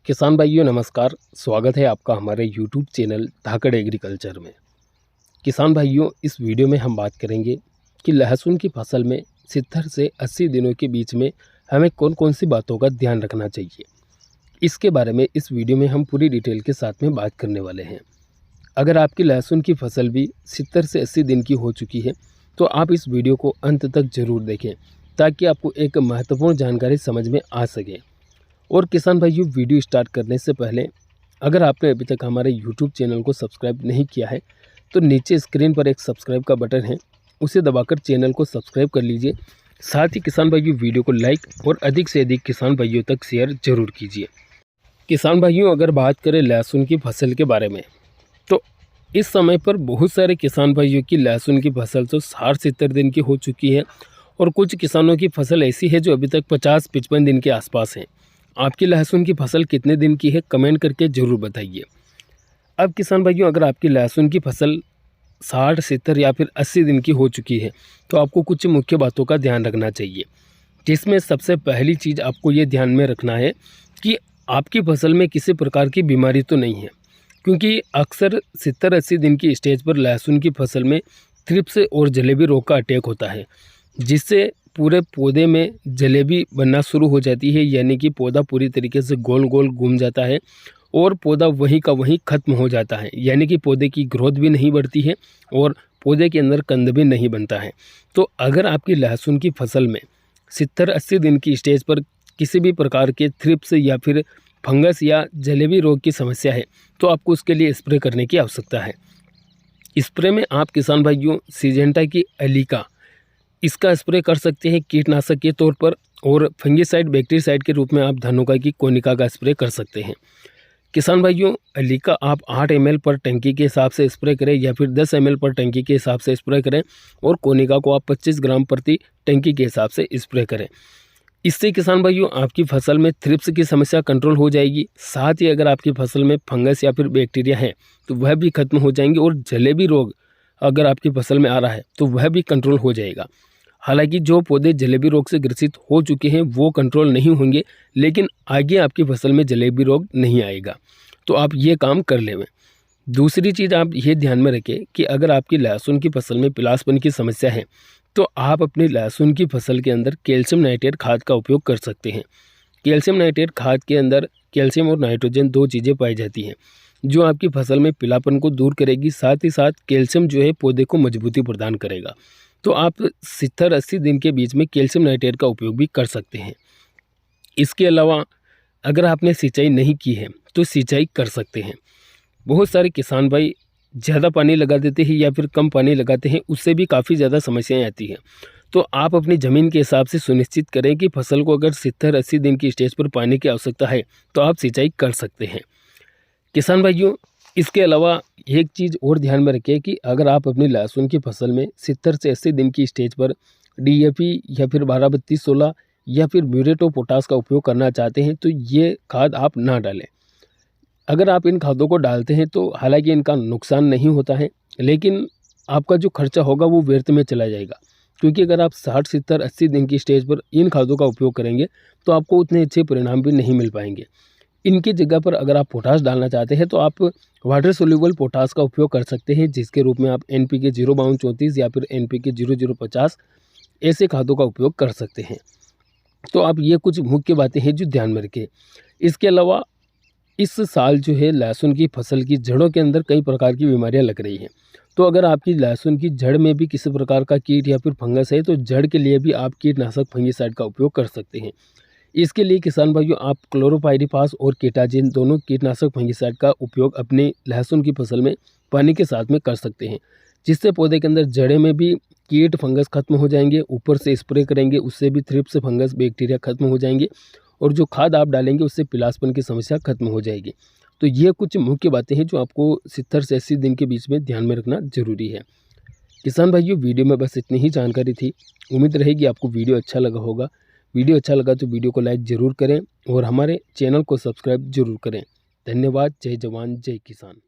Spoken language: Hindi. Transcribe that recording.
किसान भाइयों नमस्कार। स्वागत है आपका हमारे यूट्यूब चैनल धाकड़ एग्रीकल्चर में। किसान भाइयों, इस वीडियो में हम बात करेंगे कि लहसुन की फसल में 70 से 80 दिनों के बीच में हमें कौन कौन सी बातों का ध्यान रखना चाहिए। इसके बारे में इस वीडियो में हम पूरी डिटेल के साथ में बात करने वाले हैं। अगर आपकी लहसुन की फसल भी 70 से 80 दिन की हो चुकी है तो आप इस वीडियो को अंत तक ज़रूर देखें ताकि आपको एक महत्वपूर्ण जानकारी समझ में आ सके। और किसान भाइयों, वीडियो स्टार्ट करने से पहले अगर आपने अभी तक हमारे YouTube चैनल को सब्सक्राइब नहीं किया है तो नीचे स्क्रीन पर एक सब्सक्राइब का बटन है, उसे दबाकर चैनल को सब्सक्राइब कर लीजिए। साथ ही किसान भाइयों, वीडियो को लाइक और अधिक से अधिक किसान भाइयों तक शेयर जरूर कीजिए। किसान भाइयों, अगर बात करें लहसुन की फसल के बारे में तो इस समय पर बहुत सारे किसान भाइयों की लहसुन की फसल तो 60-70 दिन की हो चुकी है और कुछ किसानों की फसल ऐसी है जो अभी तक 50-55 दिन के आसपास है। आपकी लहसुन की फसल कितने दिन की है कमेंट करके ज़रूर बताइए। अब किसान भाइयों, अगर आपकी लहसुन की फसल 60, 70 या फिर 80 दिन की हो चुकी है तो आपको कुछ मुख्य बातों का ध्यान रखना चाहिए, जिसमें सबसे पहली चीज़ आपको ये ध्यान में रखना है कि आपकी फसल में किसी प्रकार की बीमारी तो नहीं है, क्योंकि अक्सर 70-80 दिन की स्टेज पर लहसुन की फसल में थ्रिप्स और जलेबी रोग का अटैक होता है, जिससे पूरे पौधे में जलेबी बनना शुरू हो जाती है, यानी कि पौधा पूरी तरीके से गोल गोल घूम जाता है और पौधा वहीं का वहीं ख़त्म हो जाता है, यानी कि पौधे की ग्रोथ भी नहीं बढ़ती है और पौधे के अंदर कंद भी नहीं बनता है। तो अगर आपकी लहसुन की फसल में 70-80 दिन की स्टेज पर किसी भी प्रकार के थ्रिप्स या फिर फंगस या जलेबी रोग की समस्या है तो आपको उसके लिए स्प्रे करने की आवश्यकता है। स्प्रे में आप किसान भाइयों सिजेंटा की एलिका इसका स्प्रे कर सकते हैं कीटनाशक के तौर पर, और फंगीसाइड बैक्टीरियासाइड के रूप में आप धनुका की कोनिका का स्प्रे कर सकते हैं। किसान भाइयों, एलिका आप 8 ml पर टंकी के हिसाब से स्प्रे करें या फिर 10 ml पर टंकी के हिसाब से स्प्रे करें, और कोनिका को आप 25 ग्राम प्रति टंकी के हिसाब से स्प्रे करें। इससे किसान भाइयों आपकी फसल में थ्रिप्स की समस्या कंट्रोल हो जाएगी। साथ ही अगर आपकी फसल में फंगस या फिर बैक्टीरिया है तो वह भी खत्म हो जाएंगे, और जलेबी रोग अगर आपकी फसल में आ रहा है तो वह भी कंट्रोल हो जाएगा। हालांकि जो पौधे जलेबी रोग से ग्रसित हो चुके हैं वो कंट्रोल नहीं होंगे, लेकिन आगे आपकी फसल में जलेबी रोग नहीं आएगा, तो आप ये काम कर लें। दूसरी चीज़ आप ये ध्यान में रखें कि अगर आपकी लहसुन की फसल में पिलासपन की समस्या है तो आप अपनी लहसुन की फसल के अंदर कैल्शियम नाइट्रेट खाद का उपयोग कर सकते हैं। कैल्शियम नाइट्रेट खाद के अंदर कैल्शियम और नाइट्रोजन 2 चीज़ें पाई जाती हैं जो आपकी फसल में पीलापन को दूर करेगी। साथ ही साथ कैल्शियम जो है पौधे को मजबूती प्रदान करेगा। तो आप 70-80 दिन के बीच में कैल्शियम नाइट्रेट का उपयोग भी कर सकते हैं। इसके अलावा अगर आपने सिंचाई नहीं की है तो सिंचाई कर सकते हैं। बहुत सारे किसान भाई ज़्यादा पानी लगा देते हैं या फिर कम पानी लगाते हैं, उससे भी काफ़ी ज़्यादा समस्याएं आती हैं। तो आप अपनी ज़मीन के हिसाब से सुनिश्चित करें कि फसल को अगर 70-80 दिन की स्टेज पर पानी की आवश्यकता है तो आप सिंचाई कर सकते हैं। किसान भाइयों, इसके अलावा एक चीज़ और ध्यान में रखें कि अगर आप अपनी लहसुन की फसल में 70 से 80 दिन की स्टेज पर DAP या फिर 12-32-16 या फिर म्यूरेट ऑफ पोटास का उपयोग करना चाहते हैं तो ये खाद आप ना डालें। अगर आप इन खादों को डालते हैं तो हालांकि इनका नुकसान नहीं होता है, लेकिन आपका जो खर्चा होगा वो व्यर्थ में चला जाएगा, क्योंकि अगर आप 60, 70, 80 दिन की स्टेज पर इन खादों का उपयोग करेंगे तो आपको उतने अच्छे परिणाम भी नहीं मिल पाएंगे। इनकी जगह पर अगर आप पोटास डालना चाहते हैं तो आप वाटर सोल्यूबल पोटास का उपयोग कर सकते हैं, जिसके रूप में आप NPK 05234 या फिर NPK 0050 ऐसे खादों का उपयोग कर सकते हैं। तो आप ये कुछ मुख्य बातें हैं जो ध्यान में रखें। इसके अलावा इस साल जो है लहसुन की फसल की जड़ों के अंदर कई प्रकार की बीमारियां लग रही हैं, तो अगर आपकी लहसुन की जड़ में भी किसी प्रकार का कीट या फिर फंगस है तो जड़ के लिए भी आप कीटनाशक फंगीसाइड का उपयोग कर सकते हैं। इसके लिए किसान भाइयों आप क्लोरोपाइरीफास और कीटाजिन दोनों कीटनाशक फंगीसाइड का उपयोग अपने लहसुन की फसल में पानी के साथ में कर सकते हैं, जिससे पौधे के अंदर जड़े में भी कीट फंगस खत्म हो जाएंगे। ऊपर से स्प्रे करेंगे उससे भी थ्रिप्स फंगस बैक्टीरिया खत्म हो जाएंगे, और जो खाद आप डालेंगे उससे पिलासपन की समस्या खत्म हो जाएगी। तो ये कुछ मुख्य बातें हैं जो आपको 70 से 80 दिन के बीच में ध्यान में रखना जरूरी है। किसान भाइयों, वीडियो में बस इतनी ही जानकारी थी। उम्मीद रहेगी आपको वीडियो अच्छा लगा होगा। वीडियो अच्छा लगा तो वीडियो को लाइक ज़रूर करें और हमारे चैनल को सब्सक्राइब जरूर करें। धन्यवाद। जय जवान जय किसान।